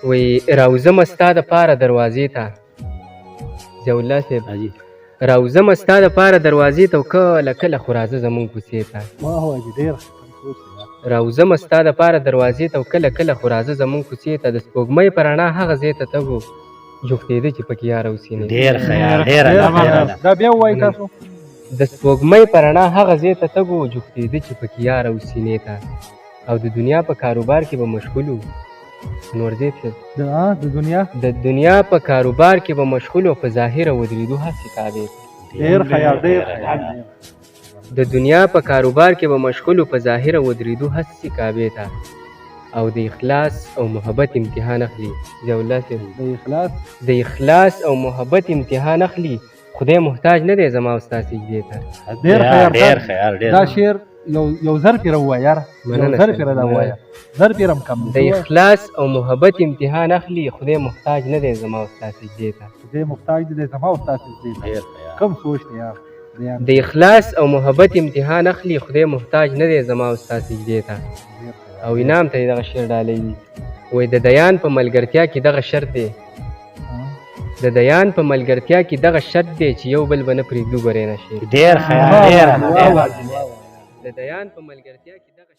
وی راوزم ستا د پاره دروازې ته ضیاءالله صاحب راوزم ستا د پاره دروازې ته کله کله خو راځه زمونږ کوڅې ته راوزم ستا د پاره دروازې ته کله کله خو راځه زمونږ کوڅې ته د سپوږمۍ په رڼا هغه ځای ته تګو جوختېده چې پکې یاره اوسینې ډېر خیال دا بیا ووایي تاسو د سپوږمۍ په رڼا هغه ځای ته تګو جوختېده چې پکې یاره اوسینې ته او د دنیا په کاروبار کې به مشغول وو نورزید صاحب د دنیا په کاروبار کې به مشغول او په ظاهره ودرېدو هسې تابع ډېر خیال د دنیا په کاروبار کې به مشغول او په ظاهره ودرېدو هسې کعبې ته او د اخلاص او محبت امتحان اخلي ضیاءالله صاحب د اخلاص او محبت امتحان اخلي خدای محتاج نه دی زما او ستا سجدې ته ډېر خیال دا شعر یو زر پیره ووایه یاره یو زر پیره دا ووایه زر پیره هم کم د اخلاص او محبت امتحان اخلي خدای محتاج نه دی زما او ستا سجدې ته خدای محتاج دی زما او ستا سجدې ته کم سوچ دی یار د اخلاص او محبت امتحان اخلي خدای محتاج نه دی زما او ستا سجدې ته او انعام ته یې دغه شعر ډالی دي وایي د دیان په ملګرتیا کې دغه شرط دی د دیان په ملګرتیا کې دغه شرط دی چې یو بل به نه پرېږدو بری نه شي ډېر خیال د دیان په ملګرتیا کې دغه